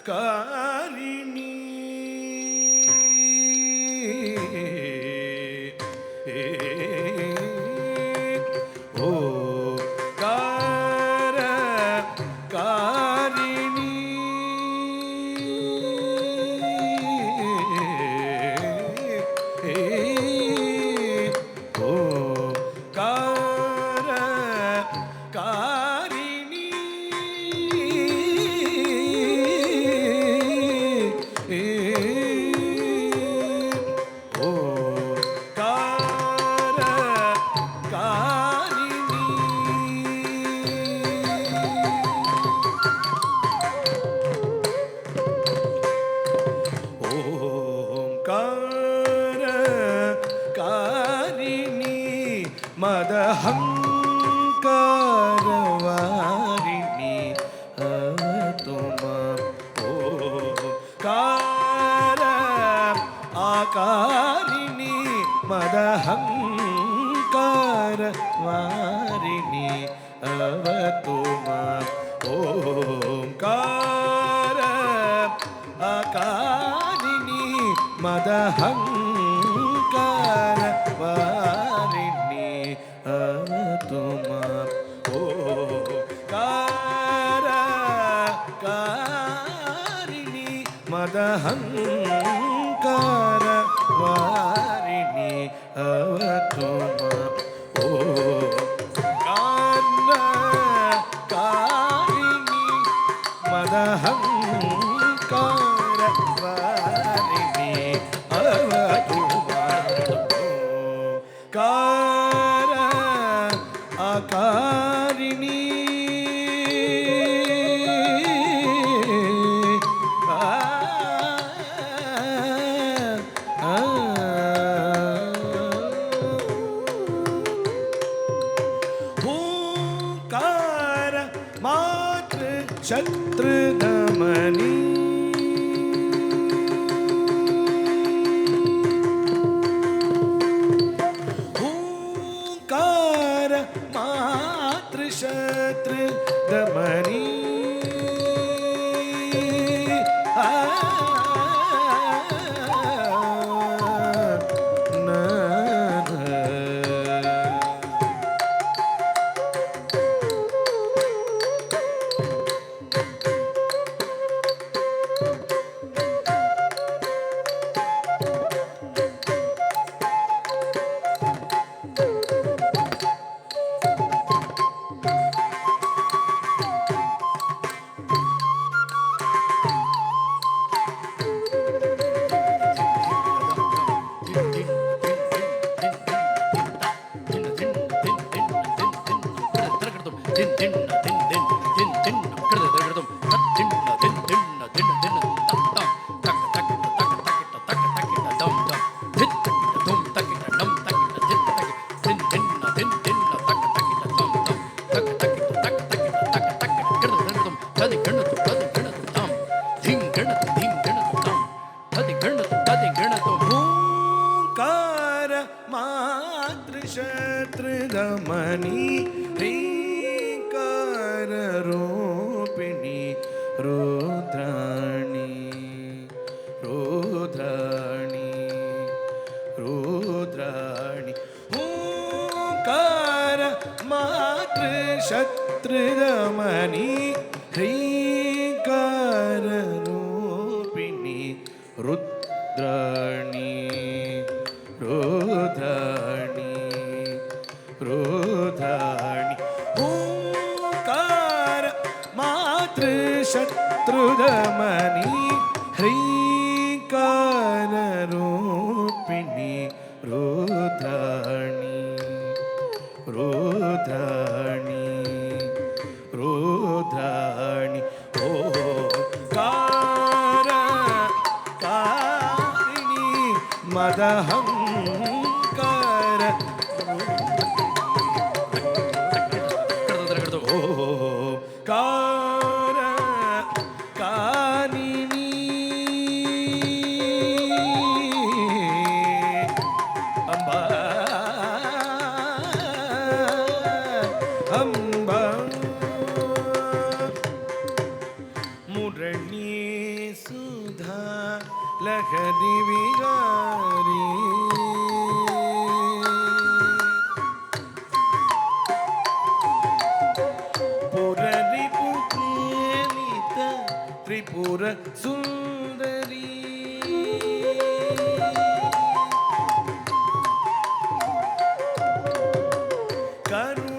காரிணி ஓ கார காரிணி ஓ கார காரிணி ஓ கார காரிணி ஓம்கார காரிணி மதஹங்காரவாரிணி துமா ஓம்கார ஆகாரிணி மதஹங்காரவாரிணி அவதுமா ஓம்கார ஆகாரிணி மதஹங்காரவாரிணி அவதுமா ஓம்கார காரிணி மதஹங்காரவாரிணி அவதுமா ஓம்கார காரிணி மதஹங்காரவாரிணி அவதுமா கார ஆகாரிணி ஓங்கார மாத்ரு சத்ருதமணி ஓங்கார மாத்ரு சத்ருதமணி ஓங்கார மாத்ரு சத்ருதமணி ரீங்கார ரூபிணி ருத்ராணி ருத்ராணி ருத்ராணி ஓங்கார மாத்ரு சத்ருதமணி ரீங்கார ரூபிணி ருத்ராணி ருத்ராணி ருத்ராணி ஓங்கார மாத்ரு சத்ருதமணி ஹ்ரீங்கார ரூபிணி ருத்ராணி रुद्राणि रुद्राणि ओंकार कारिणि मदहंकार ओंकार कारिणि अंबा अंबा मुरली सुधा लहरी विहारी पुररी पुप्रेमित त्रिपुर सुंदरी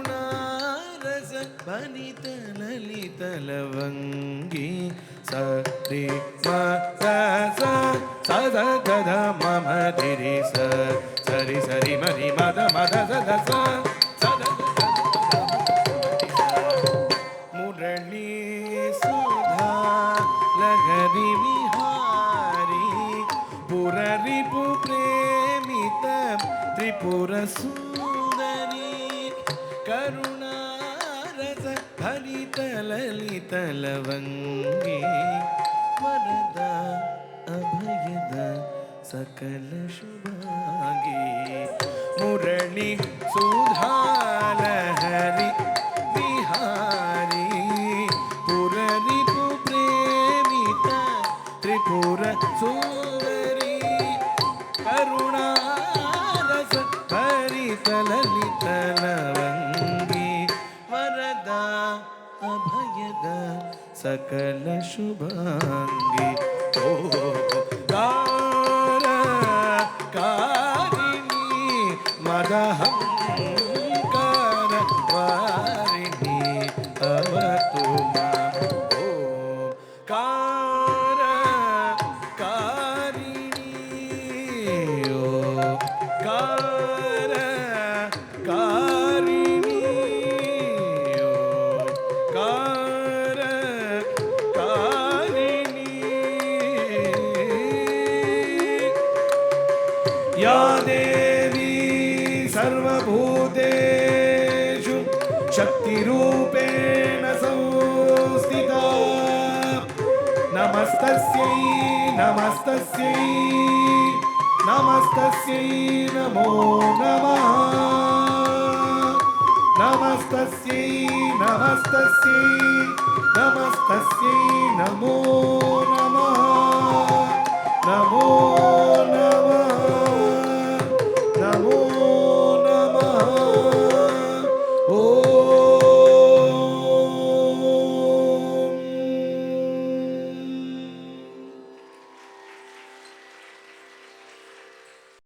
करुणारस भनित ललित लवंगी सरि म स स द द ध म म रि रि स सरि सरि म रि म द म द द द स स द द मुरली सुधा लहरी विहारी पुररि पुप्रेमित त्रिपुर सुंदरी करुणारस हरित ललित लवंगी वरद अभयद सकल शुभांगी मुरली सुधा लहरी विहारी पुररि पुप्रेमित त्रिपुर सुंदरी करुणारस हरित ललित लवंगी वरदा अभयद सकल शुभांगी ओंकार कारिणी मदहंकार वारिणी अवतु मां ओंकार कारिणी ओंकार कारिणी ओंकार कारिणी या देवी सर्वभूतेषु शक्तिरूपेण संस्थिता नमस्तस्यै नमस्तस्यै नमस्तस्यै नमो नमः नमस्तस्यै नमस्तस्यै नमस्तस्यै नमो नमः नमो नमः नमो